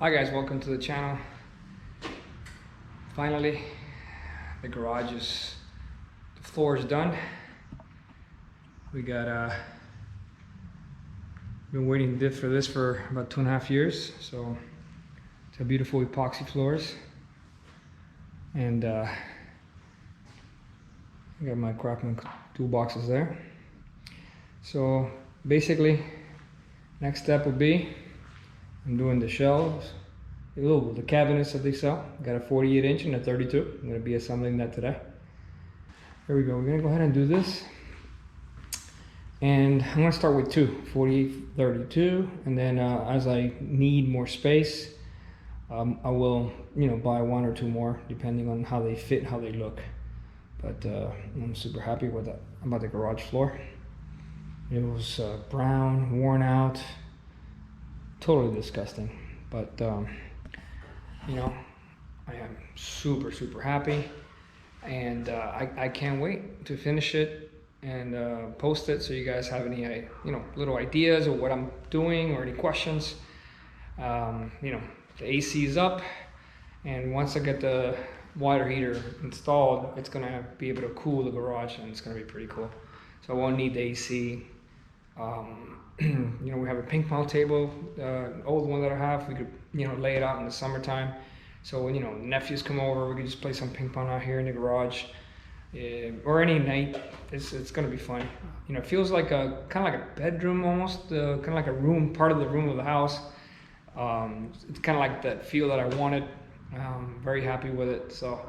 Hi guys, welcome to the channel. Finally, the floor is done. We got been waiting for this for about 2.5 years. So it's a beautiful epoxy floors, and I got my Craftsman toolboxes there. So basically, next step will be I'm doing the shelves, the cabinets that they sell. Got a 48-inch and a 32. I'm gonna be assembling that today. Here we go. We're gonna go ahead and do this. And I'm gonna start with 48, 32, and then as I need more space, I will, buy one or two more depending on how they fit, how they look. But I'm super happy with that about the garage floor. It was brown, worn out, totally disgusting. But I am super happy, and I can't wait to finish it and post it so you guys have any little ideas of what I'm doing or any questions. The AC is up, and once I get the water heater installed, it's gonna be able to cool the garage, and it's gonna be pretty cool. So I won't need the AC. We have a ping pong table, old one that I have. We could lay it out in the summertime, so when nephews come over, we could just play some ping pong out here in the garage. Or any night. It's gonna be fun. It feels like a kind of like a bedroom almost, kind of like a room, part of the room of the house. It's kind of like that feel that I wanted. Very happy with it. So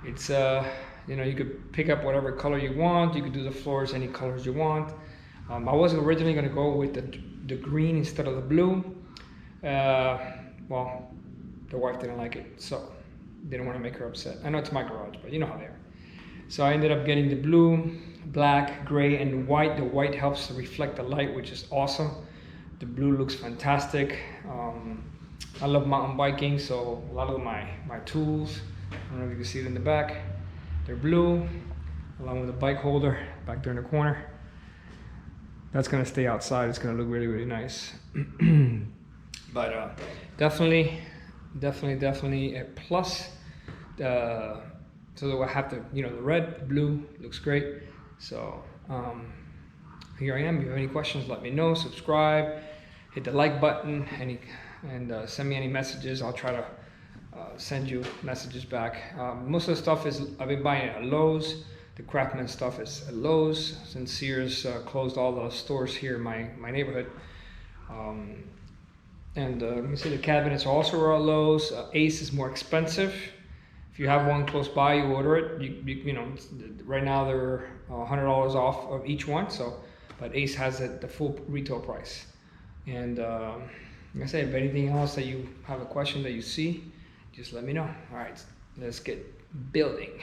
it's you could pick up whatever color you want. You could do the floors any colors you want. I was originally gonna go with the green instead of the blue. Well, the wife didn't like it, so didn't want to make her upset. I know it's my garage, but you know how they are. So I ended up getting the blue, black, gray, and white. The white helps to reflect the light, which is awesome. The blue looks fantastic. I love mountain biking, so a lot of my tools, I don't know if you can see it in the back, they're blue, along with a bike holder back there in the corner. That's gonna stay outside. It's gonna look really nice. But definitely a plus. So I have the red, the blue looks great. So here I am. If you have any questions, let me know. Subscribe, hit the like button, and send me any messages. I'll try to send you messages back. Most of the stuff is I've been buying it at Lowe's. The Craftsman stuff is at Lowe's since Sears closed all the stores here in my neighborhood. And let me see, the cabinets also are at Lowe's. Ace is more expensive. If you have one close by, you order it. Right now they're $100 off of each one. So, but Ace has it the full retail price. And like I say, if anything else that you have a question that you see, just let me know. All right, let's get building.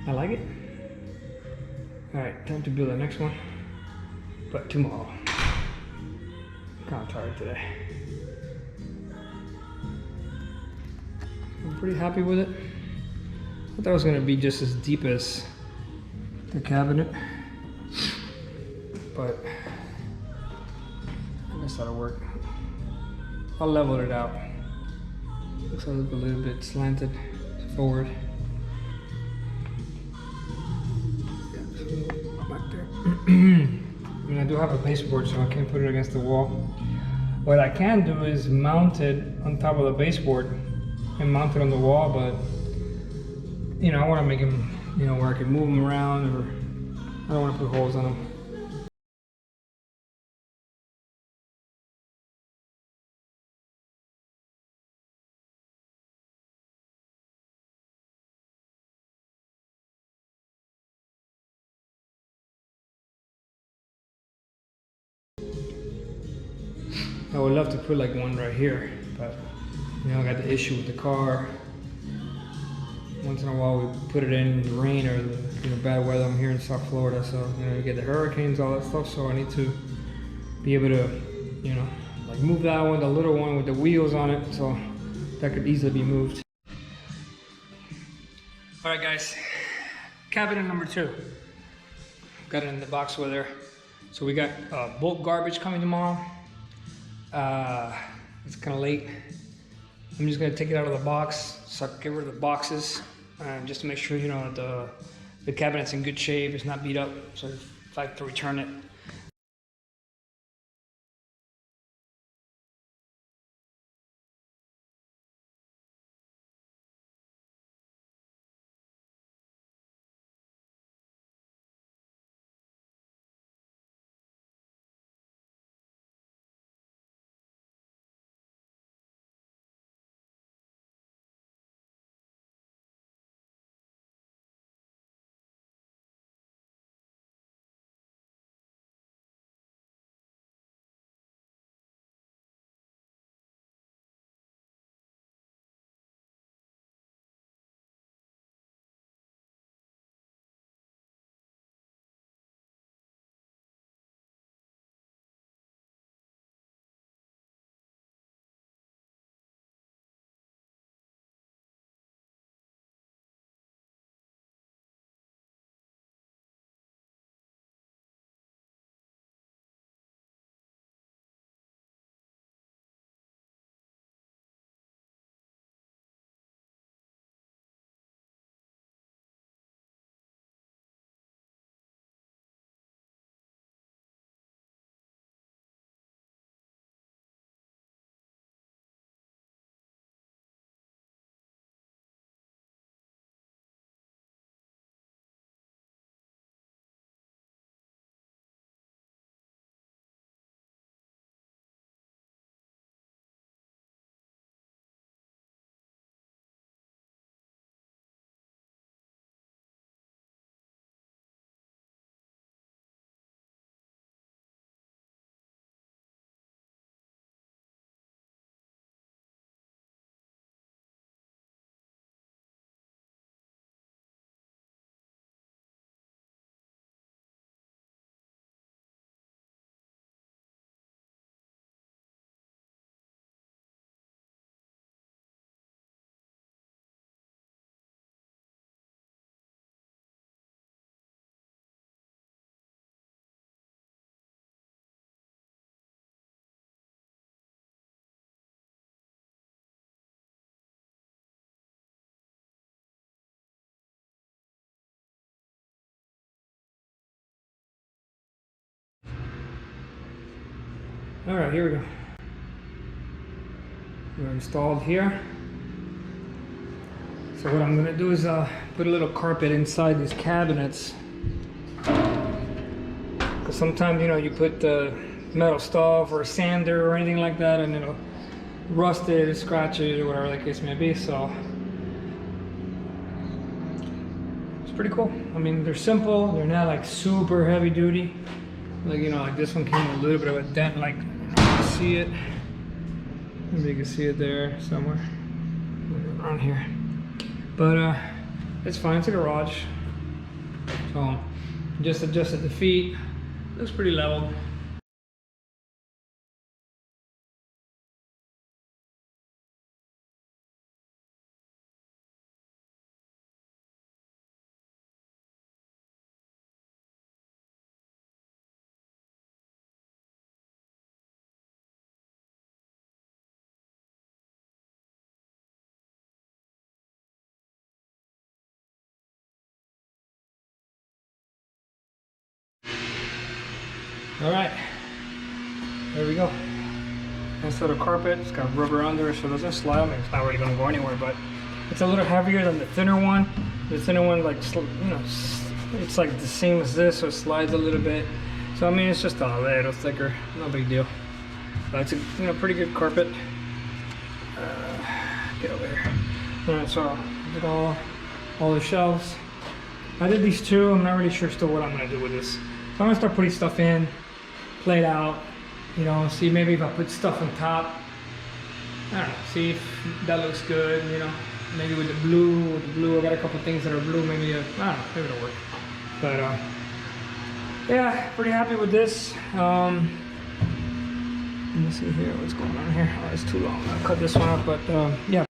I like it. All right, time to build the next one, but tomorrow. I'm kind of tired today. I'm pretty happy with it. I thought it was gonna be just as deep as the cabinet, but I guess that'll work. I'll level it out. Looks like it's a little bit slanted forward. Back there. I mean, I do have a baseboard, so I can't put it against the wall. What I can do is mount it on top of the baseboard and mount it on the wall, but you know, I want to make them, you know, where I can move them around, or I don't want to put holes on them. I would love to put like one right here, but you know, I got the issue with the car. Once in a while we put it in the rain or the, you know, bad weather. I'm here in South Florida, so you know, you get the hurricanes, all that stuff, so I need to be able to, you know, like move that one, the little one with the wheels on it, so that could easily be moved. All right guys, cabinet number 2. Got it in the box with her. So we got bulk garbage coming tomorrow. It's kind of late. I'm just gonna take it out of the box, so I can get rid of the boxes, just to make sure, you know, the cabinet's in good shape, it's not beat up, so if I have to return it. All right, here we go. We're installed here. So what I'm gonna do is put a little carpet inside these cabinets. Because sometimes, you know, you put metal stuff or a sander or anything like that, and it'll rust it, scratch it, or whatever the case may be. So it's pretty cool. I mean, they're simple. They're not like super heavy duty. Like, you know, like this one came with a little bit of a dent, like, I don't know if you can see it. Maybe you can see it there somewhere around here. But it's fine, it's a garage. So just adjusted the feet. Looks pretty level. All right, there we go. Nice little carpet. It's got rubber under it, so it doesn't slide. I mean, it's not really gonna go anywhere, but it's a little heavier than the thinner one. The thinner one, like, you know, it's like the same as this, so it slides a little bit. So I mean, it's just a little thicker, no big deal. But it's a pretty good carpet. Get over here. All right, so look at all the shelves. I did these two. I'm not really sure still what I'm gonna do with this. So I'm gonna start putting stuff in, play it out. You know, see maybe if I put stuff on top. I don't know. See if that looks good. You know, maybe with the blue. I got a couple things that are blue. Maybe I don't know. Maybe it'll work. But yeah, pretty happy with this. Let me see here what's going on here. Oh, it's too long. I'll cut this one up. But yeah.